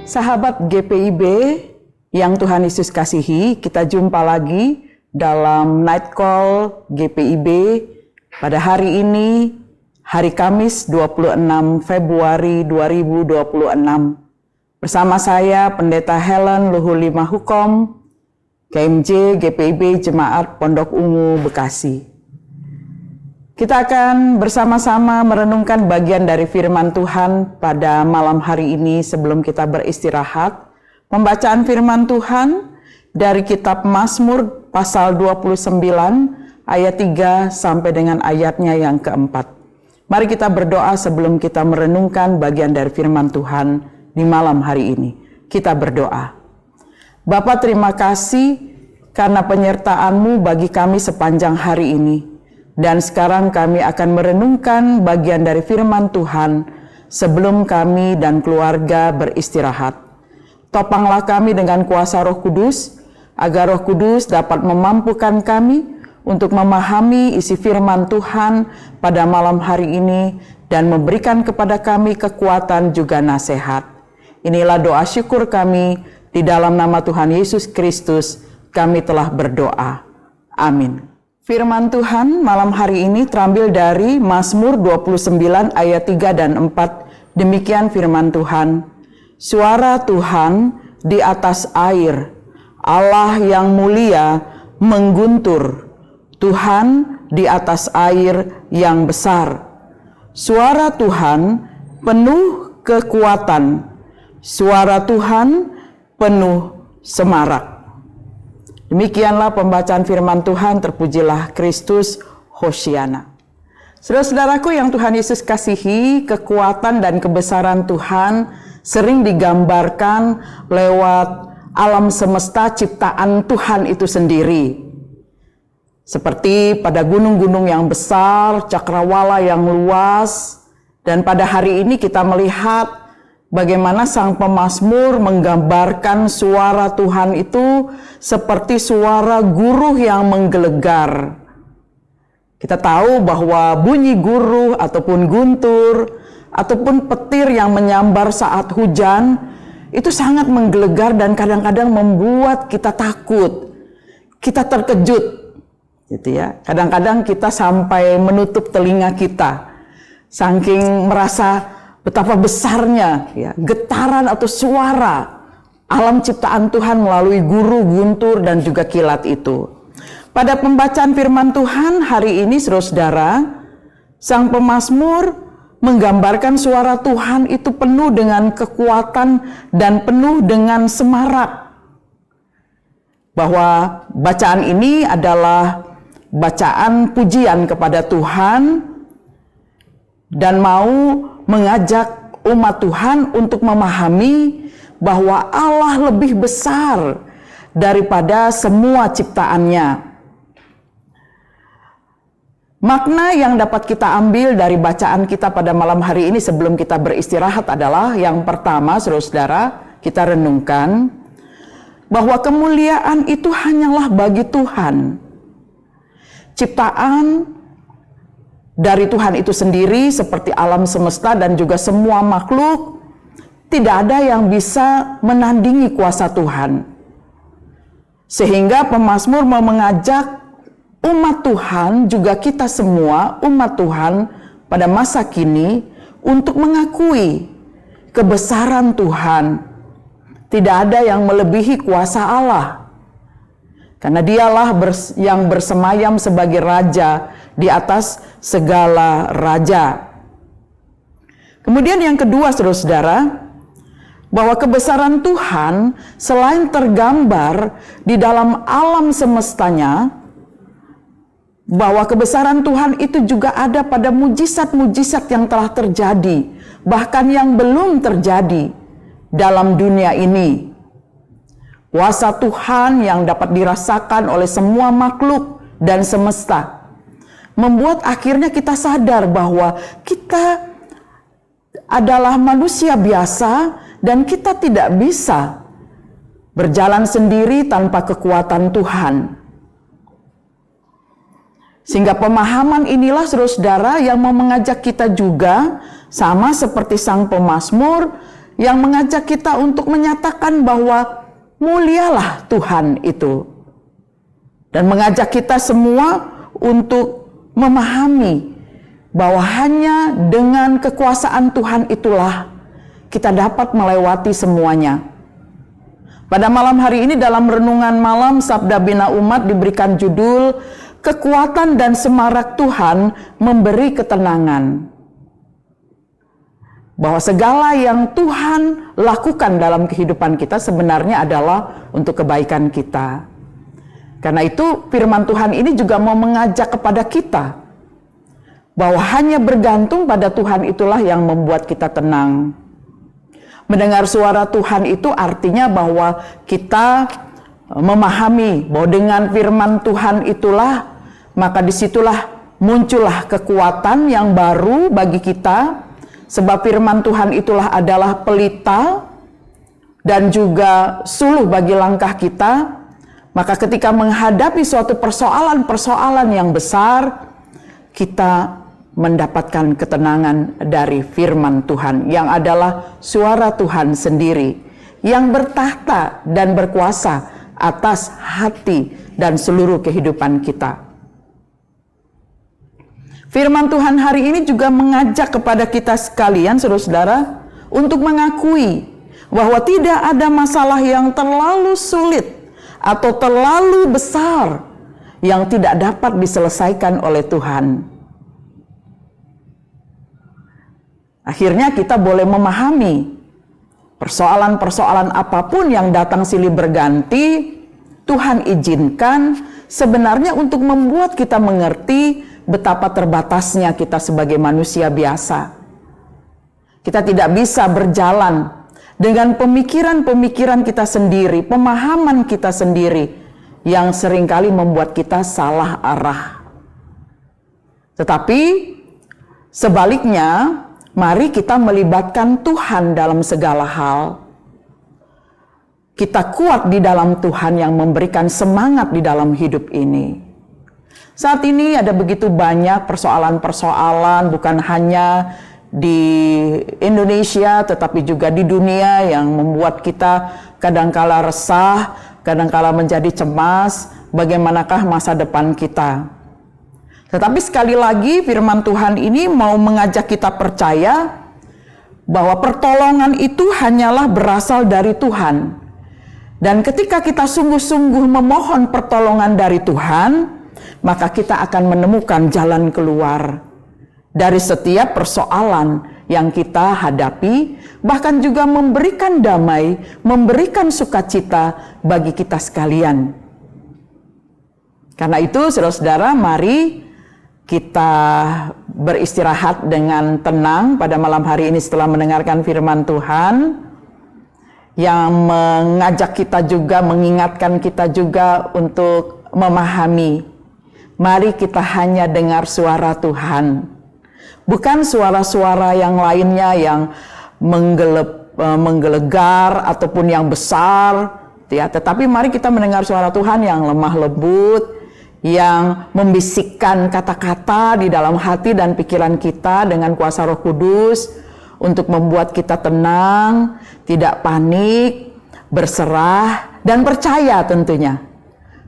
Sahabat GPIB yang Tuhan Yesus kasihi, kita jumpa lagi dalam Night Call GPIB pada hari ini, hari Kamis 26 Februari 2026. Bersama saya Pendeta Helen Luhuli Mahukom, KMJ GPIB Jemaat Pondok Ungu Bekasi. Kita akan bersama-sama merenungkan bagian dari firman Tuhan pada malam hari ini sebelum kita beristirahat. Pembacaan firman Tuhan dari kitab Mazmur pasal 29 ayat 3 sampai dengan ayatnya yang keempat. Mari kita berdoa sebelum kita merenungkan bagian dari firman Tuhan di malam hari ini. Kita berdoa. Bapa, terima kasih karena penyertaan-Mu bagi kami sepanjang hari ini. Dan sekarang kami akan merenungkan bagian dari firman Tuhan sebelum kami dan keluarga beristirahat. Topanglah kami dengan kuasa Roh Kudus, agar Roh Kudus dapat memampukan kami untuk memahami isi firman Tuhan pada malam hari ini dan memberikan kepada kami kekuatan juga nasihat. Inilah doa syukur kami, di dalam nama Tuhan Yesus Kristus kami telah berdoa. Amin. Firman Tuhan malam hari ini terambil dari Mazmur 29 ayat 3 dan 4. Demikian firman Tuhan. Suara Tuhan di atas air, Allah yang mulia mengguntur. Tuhan di atas air yang besar. Suara Tuhan penuh kekuatan. Suara Tuhan penuh semarak. Demikianlah pembacaan firman Tuhan, terpujilah Kristus, Hosiana. Saudara-saudaraku yang Tuhan Yesus kasihi, kekuatan dan kebesaran Tuhan sering digambarkan lewat alam semesta ciptaan Tuhan itu sendiri. Seperti pada gunung-gunung yang besar, cakrawala yang luas, dan pada hari ini kita melihat bagaimana sang pemazmur menggambarkan suara Tuhan itu seperti suara guruh yang menggelegar. Kita tahu bahwa bunyi guruh ataupun guntur ataupun petir yang menyambar saat hujan itu sangat menggelegar dan kadang-kadang membuat kita takut, kita terkejut, gitu ya. Kadang-kadang kita sampai menutup telinga kita, saking merasa betapa besarnya ya, getaran atau suara alam ciptaan Tuhan melalui guruh, guntur, dan juga kilat itu. Pada pembacaan firman Tuhan hari ini, saudara-saudara, sang pemazmur menggambarkan suara Tuhan itu penuh dengan kekuatan dan penuh dengan semarak. Bahwa bacaan ini adalah bacaan pujian kepada Tuhan dan mau mengajak umat Tuhan untuk memahami bahwa Allah lebih besar daripada semua ciptaannya. Makna yang dapat kita ambil dari bacaan kita pada malam hari ini sebelum kita beristirahat adalah yang pertama, saudara-saudara, kita renungkan bahwa kemuliaan itu hanyalah bagi Tuhan. Ciptaan dari Tuhan itu sendiri seperti alam semesta dan juga semua makhluk, tidak ada yang bisa menandingi kuasa Tuhan. Sehingga pemazmur mau mengajak umat Tuhan, juga kita semua umat Tuhan pada masa kini untuk mengakui kebesaran Tuhan. Tidak ada yang melebihi kuasa Allah. Karena dialah yang bersemayam sebagai raja di atas segala raja. Kemudian yang kedua, saudara-saudara, bahwa kebesaran Tuhan selain tergambar di dalam alam semestanya, bahwa kebesaran Tuhan itu juga ada pada mujizat-mujizat yang telah terjadi, bahkan yang belum terjadi dalam dunia ini. Kuasa Tuhan yang dapat dirasakan oleh semua makhluk dan semesta membuat akhirnya kita sadar bahwa kita adalah manusia biasa dan kita tidak bisa berjalan sendiri tanpa kekuatan Tuhan. Sehingga pemahaman inilah saudara-saudara yang mau mengajak kita juga sama seperti sang pemazmur yang mengajak kita untuk menyatakan bahwa mulialah Tuhan itu. Dan mengajak kita semua untuk memahami bahwa hanya dengan kekuasaan Tuhan itulah kita dapat melewati semuanya. Pada malam hari ini dalam renungan malam Sabda Bina Umat diberikan judul Kekuatan dan Semarak Tuhan Memberi Ketenangan. Bahwa segala yang Tuhan lakukan dalam kehidupan kita sebenarnya adalah untuk kebaikan kita. Karena itu firman Tuhan ini juga mau mengajak kepada kita bahwa hanya bergantung pada Tuhan itulah yang membuat kita tenang. Mendengar suara Tuhan itu artinya bahwa kita memahami bahwa dengan firman Tuhan itulah, maka disitulah muncullah kekuatan yang baru bagi kita. Sebab firman Tuhan itulah adalah pelita dan juga suluh bagi langkah kita. Maka ketika menghadapi suatu persoalan-persoalan yang besar, kita mendapatkan ketenangan dari firman Tuhan yang adalah suara Tuhan sendiri yang bertahta dan berkuasa atas hati dan seluruh kehidupan kita. Firman Tuhan hari ini juga mengajak kepada kita sekalian, saudara-saudara, untuk mengakui bahwa tidak ada masalah yang terlalu sulit atau terlalu besar yang tidak dapat diselesaikan oleh Tuhan. Akhirnya kita boleh memahami persoalan-persoalan apapun yang datang silih berganti, Tuhan izinkan sebenarnya untuk membuat kita mengerti betapa terbatasnya kita sebagai manusia biasa. Kita tidak bisa berjalan dengan pemikiran-pemikiran kita sendiri, pemahaman kita sendiri yang seringkali membuat kita salah arah. Tetapi sebaliknya, mari kita melibatkan Tuhan dalam segala hal. Kita kuat di dalam Tuhan yang memberikan semangat di dalam hidup ini. Saat ini ada begitu banyak persoalan-persoalan, bukan hanya di Indonesia tetapi juga di dunia, yang membuat kita kadangkala resah, kadangkala menjadi cemas, bagaimanakah masa depan kita. Tetapi sekali lagi firman Tuhan ini mau mengajak kita percaya bahwa pertolongan itu hanyalah berasal dari Tuhan. Dan ketika kita sungguh-sungguh memohon pertolongan dari Tuhan, maka kita akan menemukan jalan keluar dari setiap persoalan yang kita hadapi, bahkan juga memberikan damai, memberikan sukacita bagi kita sekalian. Karena itu, saudara-saudara, mari kita beristirahat dengan tenang pada malam hari ini setelah mendengarkan firman Tuhan yang mengajak kita juga, mengingatkan kita juga untuk memahami. Mari kita hanya dengar suara Tuhan, bukan suara-suara yang lainnya yang menggelegar ataupun yang besar, ya. Tetapi mari kita mendengar suara Tuhan yang lemah lembut, yang membisikkan kata-kata di dalam hati dan pikiran kita dengan kuasa Roh Kudus untuk membuat kita tenang, tidak panik, berserah, dan percaya tentunya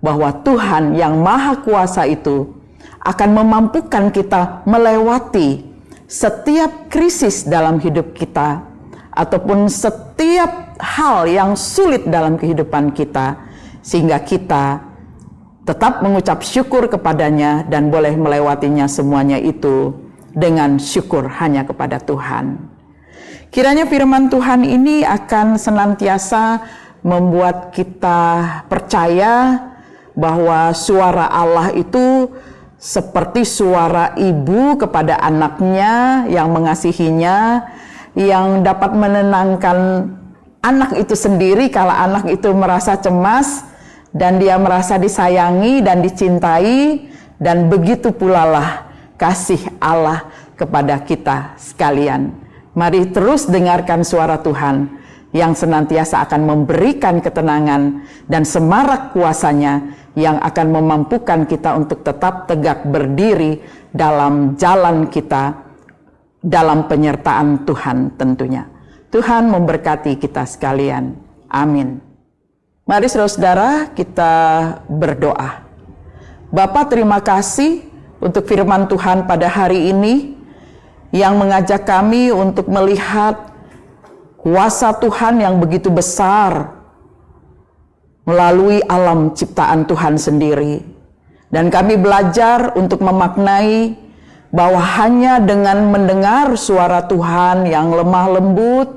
bahwa Tuhan yang Maha Kuasa itu akan memampukan kita melewati setiap krisis dalam hidup kita ataupun setiap hal yang sulit dalam kehidupan kita, sehingga kita tetap mengucap syukur kepadanya dan boleh melewatinya semuanya itu dengan syukur hanya kepada Tuhan. Kiranya firman Tuhan ini akan senantiasa membuat kita percaya bahwa suara Allah itu seperti suara ibu kepada anaknya yang mengasihinya, yang dapat menenangkan anak itu sendiri kalau anak itu merasa cemas dan dia merasa disayangi dan dicintai, dan begitu pula lah kasih Allah kepada kita sekalian. Mari terus dengarkan suara Tuhan yang senantiasa akan memberikan ketenangan dan semarak kuasanya yang akan memampukan kita untuk tetap tegak berdiri dalam jalan kita, dalam penyertaan Tuhan tentunya. Tuhan memberkati kita sekalian. Amin. Mari saudara-saudara kita berdoa. Bapa, terima kasih untuk firman Tuhan pada hari ini yang mengajak kami untuk melihat kuasa Tuhan yang begitu besar melalui alam ciptaan Tuhan sendiri. Dan kami belajar untuk memaknai bahwa hanya dengan mendengar suara Tuhan yang lemah lembut,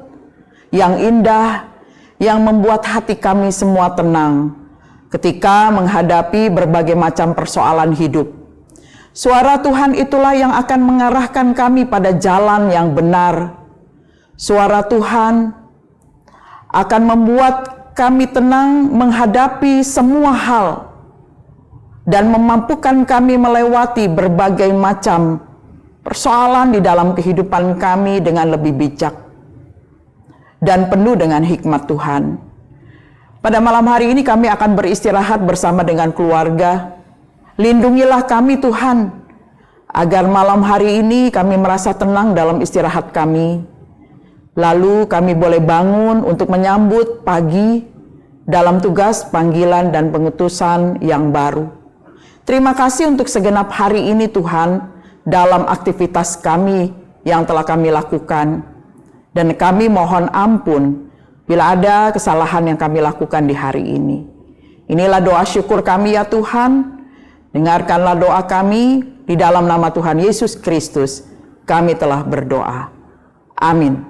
yang indah, yang membuat hati kami semua tenang ketika menghadapi berbagai macam persoalan hidup. Suara Tuhan itulah yang akan mengarahkan kami pada jalan yang benar. Suara Tuhan akan membuat kami tenang menghadapi semua hal dan memampukan kami melewati berbagai macam persoalan di dalam kehidupan kami dengan lebih bijak dan penuh dengan hikmat Tuhan. Pada malam hari ini kami akan beristirahat bersama dengan keluarga. Lindungilah kami Tuhan, agar malam hari ini kami merasa tenang dalam istirahat kami. Lalu kami boleh bangun untuk menyambut pagi dalam tugas panggilan dan pengutusan yang baru. Terima kasih untuk segenap hari ini Tuhan, dalam aktivitas kami yang telah kami lakukan. Dan kami mohon ampun bila ada kesalahan yang kami lakukan di hari ini. Inilah doa syukur kami ya Tuhan. Dengarkanlah doa kami, di dalam nama Tuhan Yesus Kristus kami telah berdoa. Amin.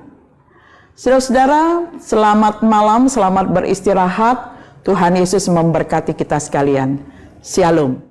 Saudara-saudara, selamat malam, selamat beristirahat. Tuhan Yesus memberkati kita sekalian. Shalom.